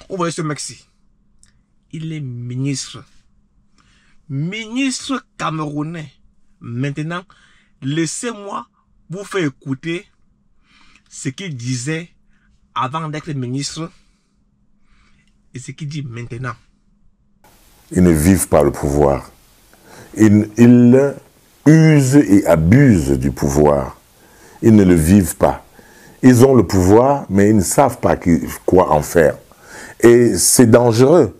Vous voyez ce mec-ci. Il est ministre. Ministre camerounais. Maintenant, laissez-moi vous faire écouter ce qu'il disait avant d'être ministre et ce qu'il dit maintenant. Ils ne vivent pas le pouvoir. Ils usent et abusent du pouvoir. Ils ne le vivent pas. Ils ont le pouvoir, mais ils ne savent pas quoi en faire. Et c'est dangereux.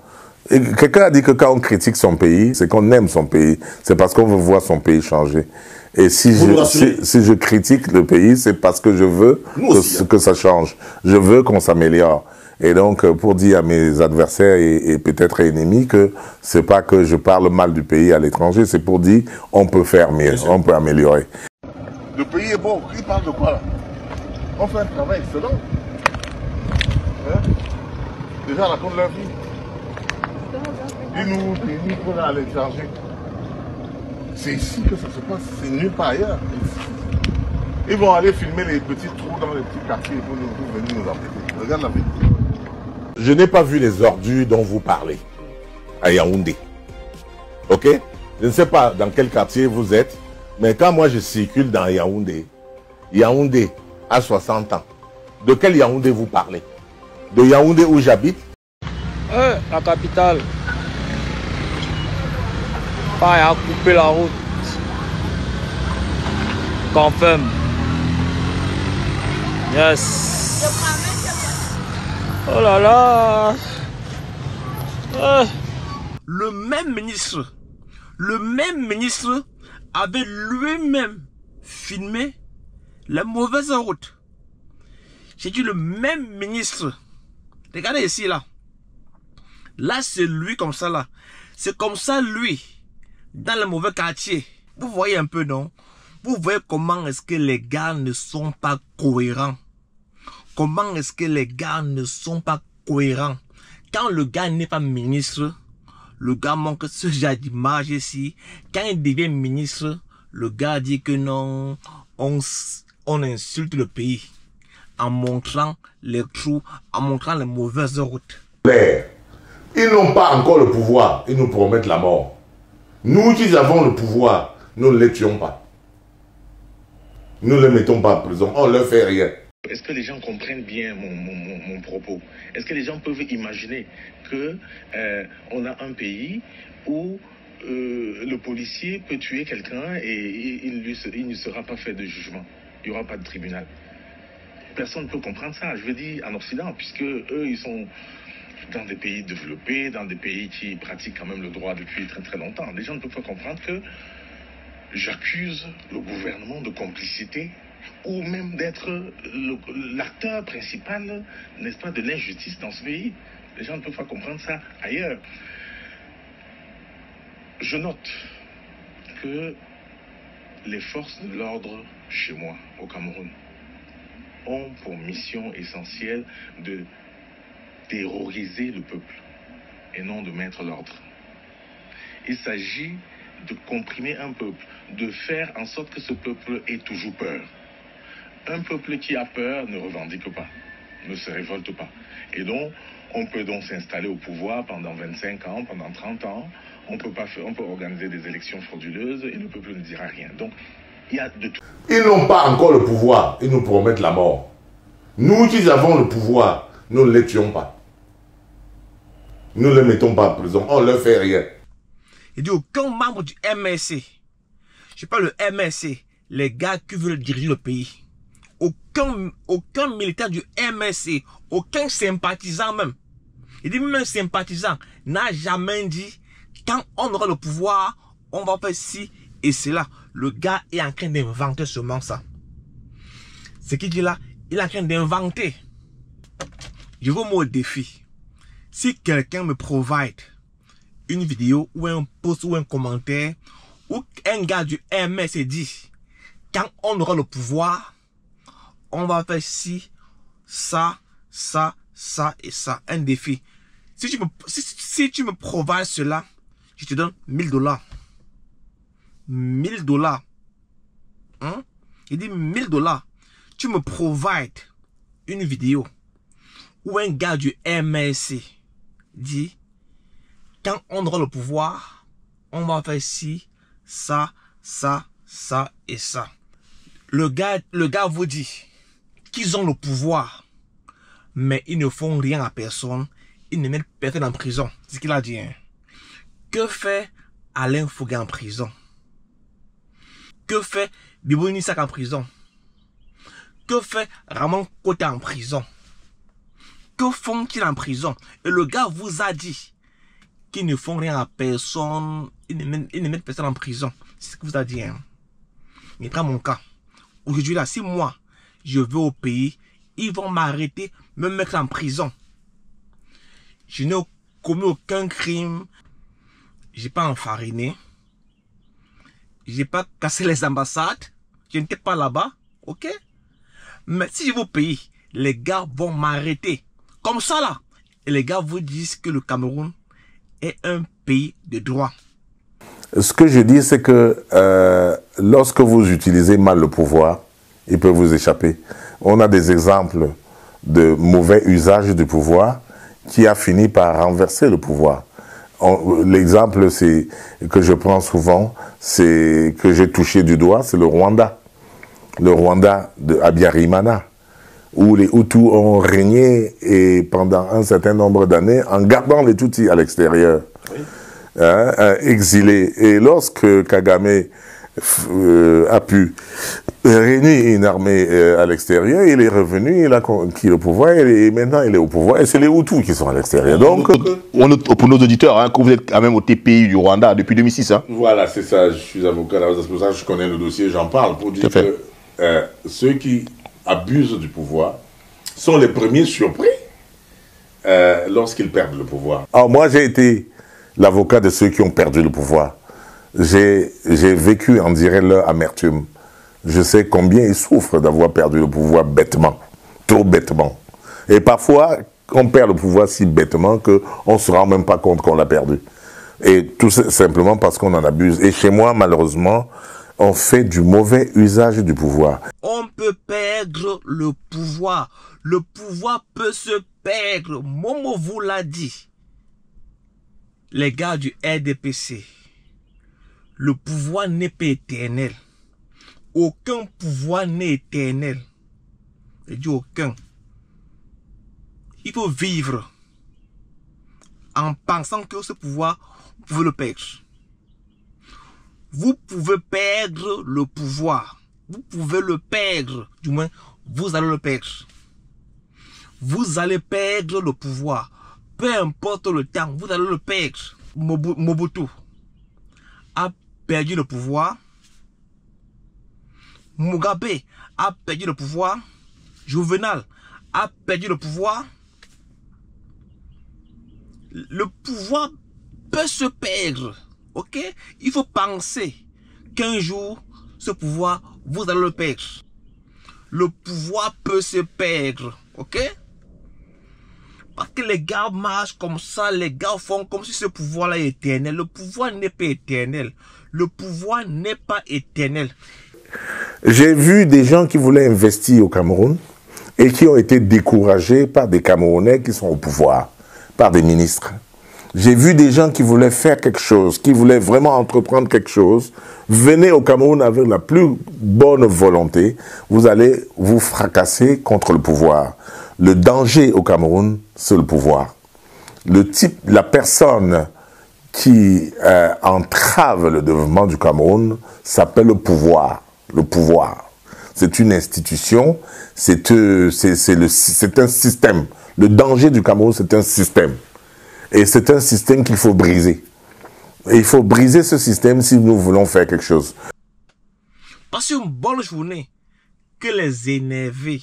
Quelqu'un a dit que quand on critique son pays, c'est qu'on aime son pays. C'est parce qu'on veut voir son pays changer. Et si je critique le pays, c'est parce que je veux que ça change. Je veux qu'on s'améliore. Et donc, pour dire à mes adversaires et peut-être ennemis que c'est pas que je parle mal du pays à l'étranger, c'est pour dire on peut faire mieux, on peut améliorer. Le pays est bon. Il parle de quoi là? On fait un travail excellent. Hein? Les gens racontent leur vie. Ils nous prennent à l'étranger. C'est ici que ça se passe, c'est nulle part ailleurs. Ils vont aller filmer les petits trous dans les petits quartiers pour venir nous embêter. Regarde la vie. Je n'ai pas vu les ordures dont vous parlez à Yaoundé. Ok? Je ne sais pas dans quel quartier vous êtes, mais quand moi je circule dans Yaoundé, Yaoundé a 60 ans. De quel Yaoundé vous parlez? De Yaoundé où j'habite? La capitale. Pareil, a coupé la route. Confirm. Yes. Oh là là. Le même ministre avait lui-même filmé la mauvaise route. J'ai dit le même ministre. Regardez ici là. Là c'est lui comme ça là. C'est comme ça lui. Dans le mauvais quartier. Vous voyez un peu non? Vous voyez comment est-ce que les gars ne sont pas cohérents. Comment est-ce que les gars ne sont pas cohérents. Quand le gars n'est pas ministre, le gars manque ce genre d'image ici. Quand il devient ministre, le gars dit que non, on insulte le pays. En montrant les trous, en montrant les mauvaises routes. Ils n'ont pas encore le pouvoir, ils nous promettent la mort. Nous qui avons le pouvoir, nous ne les tuons pas. Nous ne les mettons pas en prison, on ne leur fait rien. Est-ce que les gens comprennent bien mon propos? Est-ce que les gens peuvent imaginer que on a un pays où le policier peut tuer quelqu'un et il ne sera pas fait de jugement? Il n'y aura pas de tribunal. Personne ne peut comprendre ça, je veux dire, en Occident, puisque eux, ils sont dans des pays développés, dans des pays qui pratiquent quand même le droit depuis très très longtemps. Les gens ne peuvent pas comprendre que j'accuse le gouvernement de complicité ou même d'être l'acteur principal, n'est-ce pas, de l'injustice dans ce pays. Les gens ne peuvent pas comprendre ça ailleurs. Je note que les forces de l'ordre chez moi, au Cameroun, ont pour mission essentielle de terroriser le peuple et non de mettre l'ordre. Il s'agit de comprimer un peuple, de faire en sorte que ce peuple ait toujours peur. Un peuple qui a peur ne revendique pas, ne se révolte pas. Et donc, on peut donc s'installer au pouvoir pendant 25 ans, pendant 30 ans. On peut organiser des élections frauduleuses et le peuple ne dira rien. Donc, il y a de tout. Ils n'ont pas encore le pouvoir, ils nous promettent la mort. Nous qui avons le pouvoir, nous ne les tuons pas. Nous ne les mettons pas en prison, on ne leur fait rien. Il dit aucun membre du MSC, je parle le MSC, les gars qui veulent diriger le pays, aucun militaire du MSC, aucun sympathisant même, il dit même un sympathisant n'a jamais dit quand on aura le pouvoir, on va faire ci et cela. Le gars est en train d'inventer seulement ça. Ce qu'il dit là, il est en train d'inventer. Je vous mets au défi. Si quelqu'un me provide une vidéo ou un post ou un commentaire où un gars du MS dit quand on aura le pouvoir, on va faire ci, ça, ça, ça et ça. Un défi. Si tu me provides cela, je te donne $1000. $1000. Hein? Il dit $1000. Tu me provides une vidéo où un gars du MSC dit, quand on aura le pouvoir, on va faire ci, ça, ça, ça et ça. Le gars vous dit qu'ils ont le pouvoir, mais ils ne font rien à personne. Ils ne mettent personne en prison. C'est ce qu'il a dit. Hein. Que fait Alain Fougué en prison? Que fait Bibou Nissak en prison? Que fait Ramon Kota en prison? Que font-ils en prison? Et le gars vous a dit qu'ils ne font rien à personne. Ils ne mettent personne en prison. C'est ce que vous a dit. Hein. Mais prends mon cas. Aujourd'hui, là, si moi, je vais au pays, ils vont m'arrêter, me mettre en prison. Je n'ai commis aucun crime. J'ai pas enfariné. J'ai pas cassé les ambassades. Je n'étais pas là-bas. Ok? Mais si je vais au pays, les gars vont m'arrêter. Comme ça, là. Et les gars vous disent que le Cameroun est un pays de droit. Ce que je dis, c'est que lorsque vous utilisez mal le pouvoir, il peut vous échapper. On a des exemples de mauvais usage du pouvoir qui a fini par renverser le pouvoir. L'exemple que je prends souvent, c'est que j'ai touché du doigt, c'est le Rwanda. Le Rwanda de Habyarimana, où les Hutus ont régné et pendant un certain nombre d'années en gardant les Tutsis à l'extérieur. Oui. Exilé. Et lorsque Kagame a pu réunir une armée à l'extérieur, il est revenu, il a conquis le pouvoir et maintenant il est au pouvoir. Et c'est les Hutus qui sont à l'extérieur. Donc, pour nos auditeurs, hein, que vous êtes quand même au TPI du Rwanda depuis 2006. Hein. Voilà, c'est ça. Je suis avocat là, c'est pour ça que je connais le dossier, j'en parle pour dire que ceux qui abusent du pouvoir sont les premiers surpris lorsqu'ils perdent le pouvoir. Alors moi, j'ai été l'avocat de ceux qui ont perdu le pouvoir. J'ai vécu en direct leur amertume. Je sais combien ils souffrent d'avoir perdu le pouvoir bêtement, trop bêtement. Et parfois, on perd le pouvoir si bêtement qu'on ne se rend même pas compte qu'on l'a perdu. Et tout simplement parce qu'on en abuse. Et chez moi, malheureusement, on fait du mauvais usage du pouvoir. On peut perdre le pouvoir. Le pouvoir peut se perdre. Momo vous l'a dit. Les gars du RDPC. Le pouvoir n'est pas éternel. Aucun pouvoir n'est éternel. Je dis aucun. Il faut vivre en pensant que ce pouvoir, vous pouvez le perdre. Vous pouvez perdre le pouvoir. Vous pouvez le perdre. Du moins, vous allez le perdre. Vous allez perdre le pouvoir. Peu importe le temps, vous allez le perdre. Mobutu a perdu le pouvoir. Mugabe a perdu le pouvoir. Juvenal a perdu le pouvoir. Le pouvoir peut se perdre. Ok? Il faut penser qu'un jour, ce pouvoir, vous allez le perdre. Le pouvoir peut se perdre. Ok? Parce que les gars marchent comme ça, les gars font comme si ce pouvoir-là est éternel. Le pouvoir n'est pas éternel. Le pouvoir n'est pas éternel. J'ai vu des gens qui voulaient investir au Cameroun et qui ont été découragés par des Camerounais qui sont au pouvoir, par des ministres. J'ai vu des gens qui voulaient faire quelque chose, qui voulaient vraiment entreprendre quelque chose. Venez au Cameroun avec la plus bonne volonté. Vous allez vous fracasser contre le pouvoir. Le danger au Cameroun, c'est le pouvoir. La personne qui entrave le développement du Cameroun s'appelle le pouvoir. Le pouvoir. C'est une institution, c'est un système. Le danger du Cameroun, c'est un système. Et c'est un système qu'il faut briser. Et il faut briser ce système si nous voulons faire quelque chose. Passez une bonne journée. Que les énervés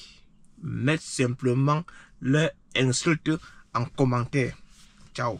mettent simplement leur insulte en commentaire. Ciao.